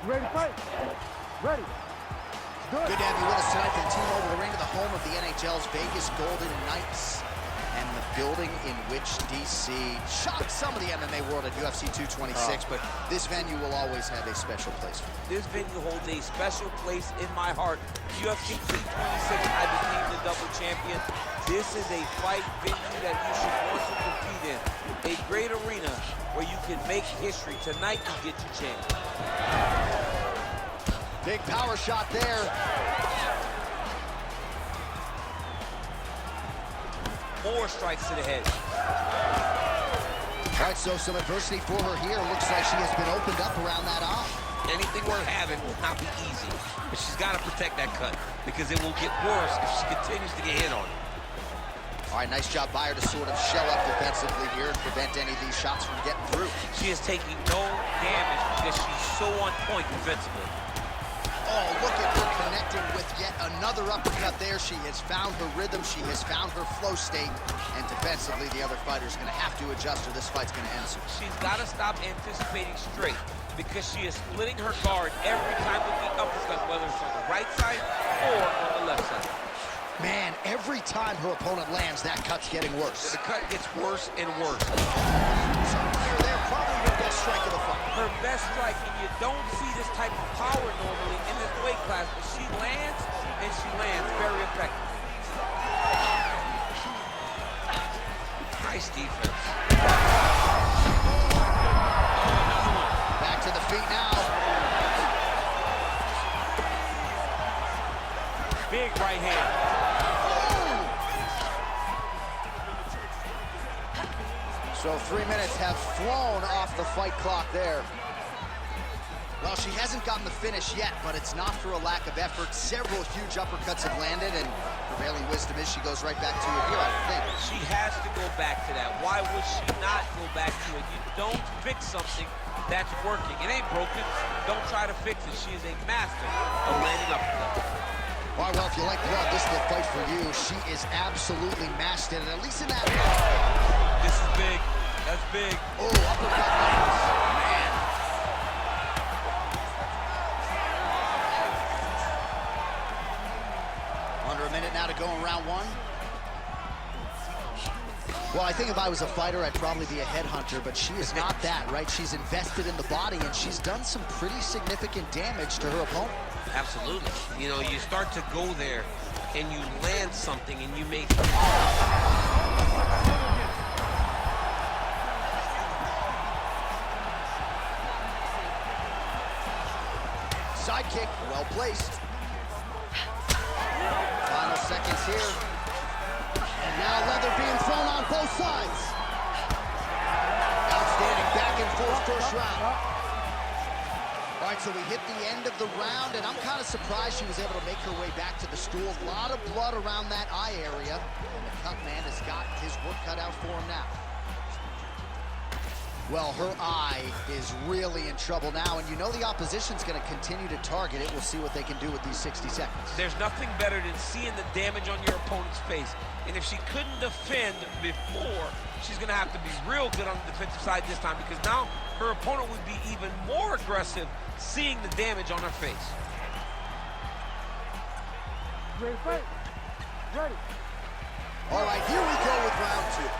Ready to fight? Ready. Good to have you with us tonight from T-Mobile Arena, the home of the NHL's Vegas Golden Knights, and the building in which DC shocked some of the MMA world at UFC 226, but this venue will always have a special place for me. This venue holds a special place in my heart. UFC 226, I became the double champion. This is a fight venue that you should want to compete in. A great arena where you can make history. Tonight you get your chance. Big power shot there. More strikes to the head. All right, so some adversity for her here. Looks like she has been opened up around that eye. Anything worth having will not be easy, but she's got to protect that cut because it will get worse if she continues to get hit on it. All right, nice job by her to sort of shell up defensively here and prevent any of these shots from getting through. She is taking no damage because she's so on point defensively. Oh, look at her connecting with yet another uppercut there. She has found her rhythm. She has found her flow state. And defensively, the other fighter's going to have to adjust or this fight's going to end soon. She's got to stop anticipating straight because she is splitting her guard every time with the uppercut, whether it's on the right side or on the left side. Man, every time her opponent lands, that cut's getting worse. The cut gets worse and worse. Somewhere there, probably her best strike of the fight. Her best strike, and you don't see this type of power normally in this weight class, but she lands, and she lands very effectively. Nice defense. Back to the feet now. Big right hand. So 3 minutes have flown off the fight clock there. Well, she hasn't gotten the finish yet, but it's not for a lack of effort. Several huge uppercuts have landed, and prevailing wisdom is she goes right back to it here, I think. She has to go back to that. Why would she not go back to it? You don't fix something that's working. It ain't broken. Don't try to fix it. She is a master of landing uppercuts. All right, well, if you like blood, this is the fight for you. She is absolutely mastered, and at least in that... This is big. That's big. Oh, uppercut lands. Man. Under a minute now to go in round one. Well, I think if I was a fighter, I'd probably be a headhunter, but she is not that, right? She's invested in the body, and she's done some pretty significant damage to her opponent. Absolutely. You know, you start to go there, and you land something, and you make... Side kick, well placed. Final seconds here. And now leather being thrown on both sides. Outstanding back and forth first round. All right, so we hit the end of the round, and I'm kind of surprised she was able to make her way back to the stool. A lot of blood around that eye area, and the cut man has got his work cut out for him now. Well, her eye is really in trouble now, and you know the opposition's going to continue to target it. We'll see what they can do with these 60 seconds. There's nothing better than seeing the damage on your opponent's face. And if she couldn't defend before, she's going to have to be real good on the defensive side this time because now her opponent would be even more aggressive seeing the damage on her face. Ready to fight? Ready. All right, here we go with round two.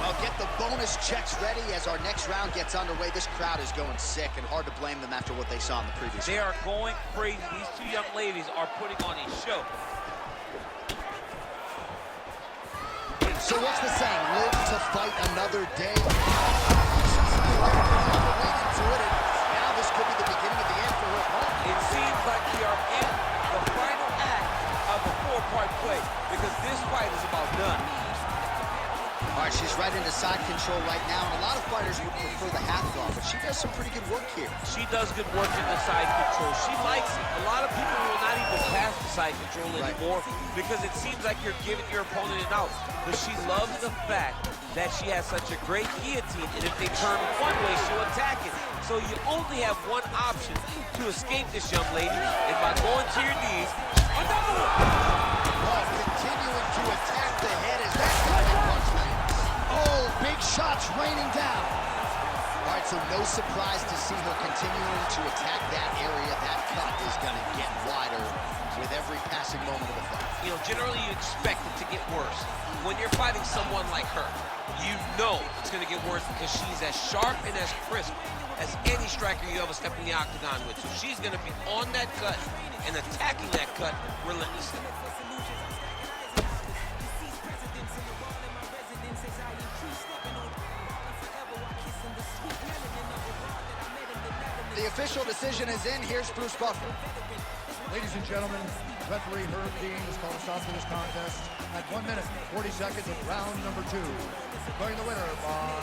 Well, get the bonus checks ready as our next round gets underway. This crowd is going sick, and hard to blame them after what they saw in the previous They round. are going crazy. These two young ladies are putting on a show. So what's the saying? Live to fight another day. Now this could be the beginning of the end for her opponent. It seems like we are in the final act of a four-part play because this fight is about done. All right, she's right into side control right now, and a lot of fighters would prefer the half guard, but she does some pretty good work here. She does good work in the side control. She likes it. A lot of people will not even pass the side control anymore because it seems like you're giving your opponent an out. But she loves the fact that she has such a great guillotine, and if they turn one way, she'll attack it. So you only have one option to escape this young lady, and by going to your knees, another one. Oh, continuing to attack the head as that punch lands. Oh, big shots raining down. All All right, so no surprise to see her continuing to attack that area. That cut is going to get wider with every passing moment of the fight. You know, generally you expect it to get worse. When you're fighting someone like her, you know it's going to get worse because she's as sharp and as crisp as any striker you ever step in the octagon with. So she's going to be on that cut and attacking that cut relentlessly. The official decision is in. Here's Bruce Buffer. Ladies and gentlemen, referee Herb Dean has called a stop to this contest at 1 minute, 40 seconds of round number 2. Declaring the winner by